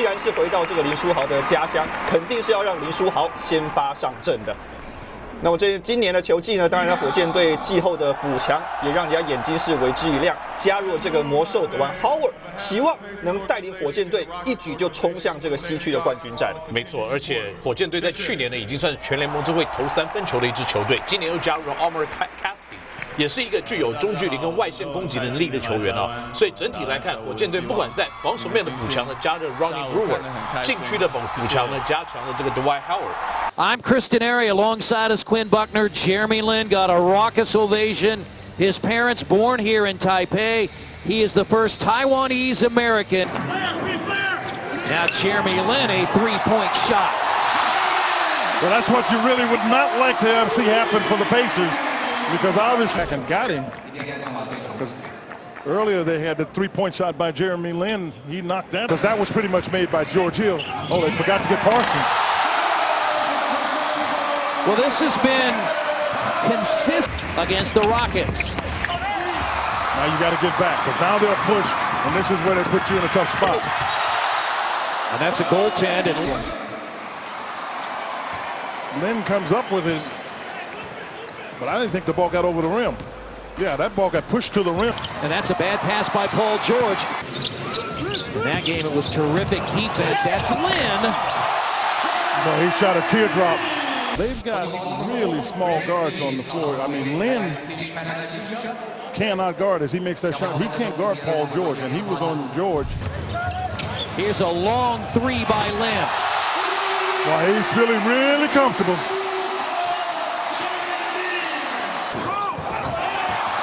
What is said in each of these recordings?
然是回到这个林书豪的家乡，肯定是要让林书豪先发上阵的。那么今年的球季呢，当然火箭队季后的补强也让人家眼睛是为之一亮，加入了这个魔兽的Howard，期望能带领火箭队一举就冲向这个西区的冠军战。没错，而且火箭队在去年呢已经算是全联盟最会投3分球的一支球队，今年又加入了 Caspi。也是一个具有中距离跟外线攻击能力的球员哦，所以整体来看，火箭队不管在防守面的补强呢，加着 Ronnie Brewer， 禁区的补强呢，加强了这个 Dwight Howard。 I'm Kristen Airy alongside us Quinn Buckner. Jeremy Lin got a raucous ovation. His parents born here in Taipei. He is the first Taiwanese American. Now Jeremy Lin, a three-point shot. Well, that's what you really would not like to see happen for the Pacers. Because obviously got him. Because earlier they had the three-point shot by Jeremy Lin. He knocked that. Because that was pretty much made by George Hill. Oh, they forgot to get Parsons. Well, this has been consistent against the Rockets. Now you got to get back. Because now they'll push. And this is where they put you in a tough spot. And that's a goaltend. And Lin comes up with it. But I didn't think the ball got over the rim. Yeah, that ball got pushed to the rim. And that's a bad pass by Paul George. In that game, it was terrific defense. That's Lin. No, he shot a teardrop. They've got really small guards on the floor. I mean, Lin cannot guard as he makes that shot. He can't guard Paul George, and he was on George. Here's a long three by Lin. Well, he's feeling really comfortable.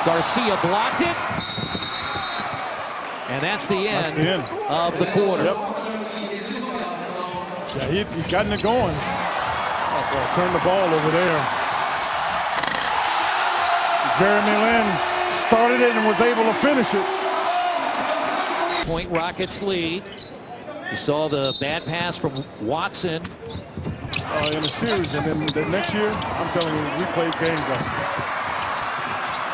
Garcia blocked it. And that's the end, of the quarter. Yep. Yeah, he gotten it going. Oh, boy, turn the ball over there. Jeremy Lin started it and was able to finish it. Point Rockets lead. You saw the bad pass from Watson. In a series, and then the next year, I'm telling you, we played gangbusters.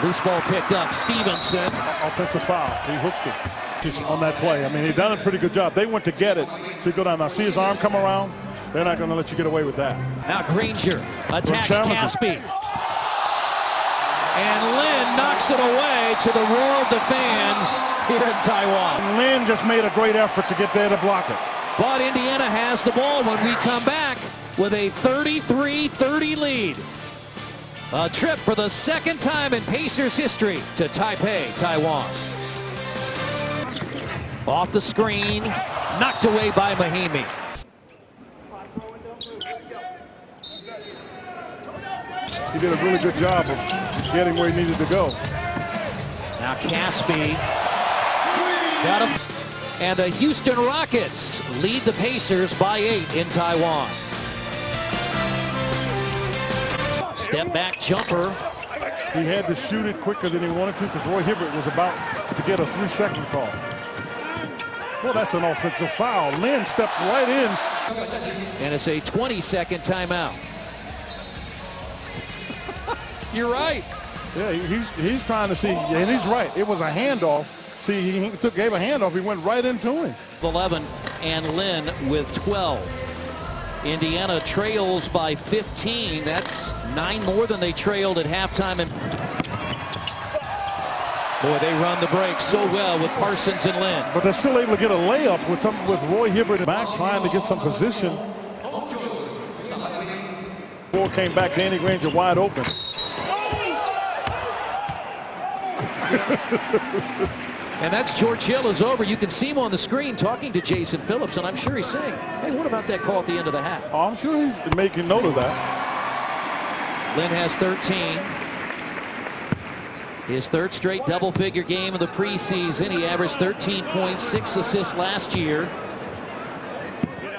Loose ball picked up. Stevenson. Offensive foul. He hooked it just on that play. I mean, he done a pretty good job. They went to get it. See, go down now. See his arm come around? They're not going to let you get away with that. Now Granger attacks Caspi. And Lin knocks it away to the roar of the fans here in Taiwan. Lin just made a great effort to get there to block it. But Indiana has the ball when we come back with a 33-30 lead. A trip for the second time in Pacers history to Taipei, Taiwan. Off the screen, knocked away by Mahimi. He did a really good job of getting where he needed to go. Now Caspi got him. And the Houston Rockets lead the Pacers by 8 in Taiwan. Step back jumper. He had to shoot it quicker than he wanted to because Roy Hibbert was about to get a 3-second call. Well, that's an offensive foul. Lin stepped right in. And it's a 20-second timeout. You're right. Yeah, he's trying to see, and he's right. It was a handoff. See, he gave a handoff. He went right into him. 11 and Lin with 12. Indiana trails by 15. That's 9 more than they trailed at halftime. And boy, they run the break so well with Parsons and Lin. But they're still able to get a layup with Roy Hibbert back trying to get some position. Ball came back, Danny Granger wide open. And that's George Hill is over. You can see him on the screen talking to Jason Phillips, and I'm sure he's saying, hey, what about that call at the end of the half? Oh, I'm sure he's making note of that. Lin has 13. His third straight double-figure game of the preseason. He averaged 13.6 assists last year.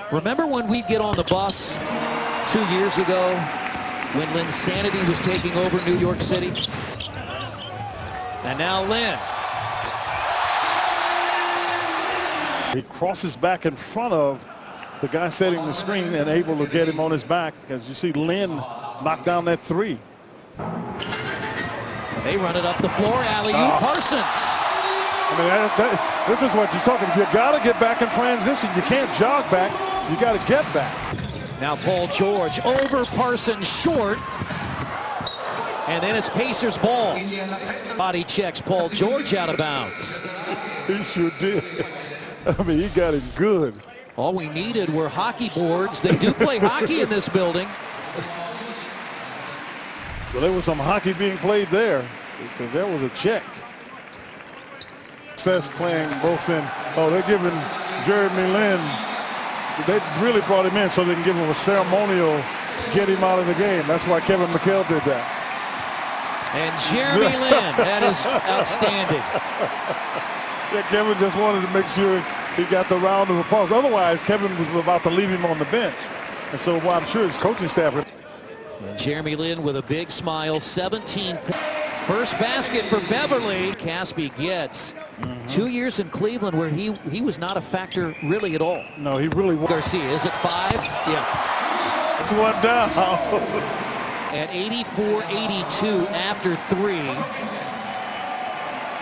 Remember when we'd get on the bus 2 years ago when Linsanity was taking over New York City? And now Lin. He crosses back in front of the guy setting the screen and able to get him on his back. As you see, Lin knock down that three. They run it up the floor. Alley-oop Parsons. I mean, this is what you're talking about. You got to get back in transition. You can't jog back. You got to get back. Now Paul George over Parsons short. And then it's Pacers ball. Body checks Paul George out of bounds. He sure did. I mean, he got it good. All we needed were hockey boards. They do play hockey in this building. Well, there was some hockey being played there because there was a check. Success playing both in. Oh, they're giving Jeremy Lin. They really brought him in so they can give him a ceremonial, get him out of the game. That's why Kevin McHale did that. And Jeremy Lin, that is outstanding. Yeah, Kevin just wanted to make sure he got the round of applause. Otherwise, Kevin was about to leave him on the bench. And so I'm sure his coaching staff. And Jeremy Lin with a big smile, 17 points. First basket for Beverly. Caspi gets 2 years in Cleveland where he was not a factor really at all. No, he really was. Garcia, is it 5? Yeah. That's one down. At 84-82 after 3.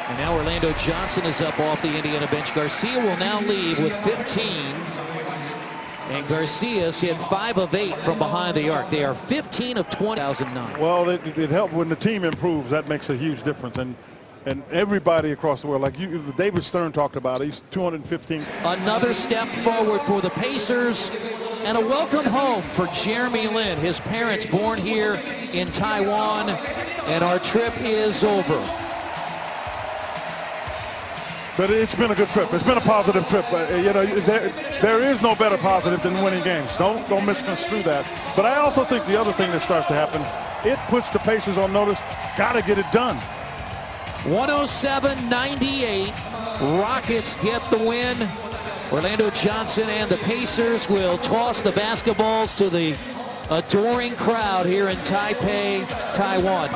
And now Orlando Johnson is up off the Indiana bench. Garcia will now leave with 15. And Garcia's hit 5 of 8 from behind the arc. They are 15 of 2009. Well, it helped when the team improves. That makes a huge difference. And everybody across the world, like David Stern talked about, he's 215. Another step forward for the Pacers. And a welcome home for Jeremy Lin. His parents born here in Taiwan. And our trip is over. But it's been a good trip. It's been a positive trip. You know, there is no better positive than winning games. Don't misconstrue that. But I also think the other thing that starts to happen, it puts the Pacers on notice. Got to get it done. 107-98. Rockets get the win. Orlando Johnson and the Pacers will toss the basketballs to the adoring crowd here in Taipei, Taiwan.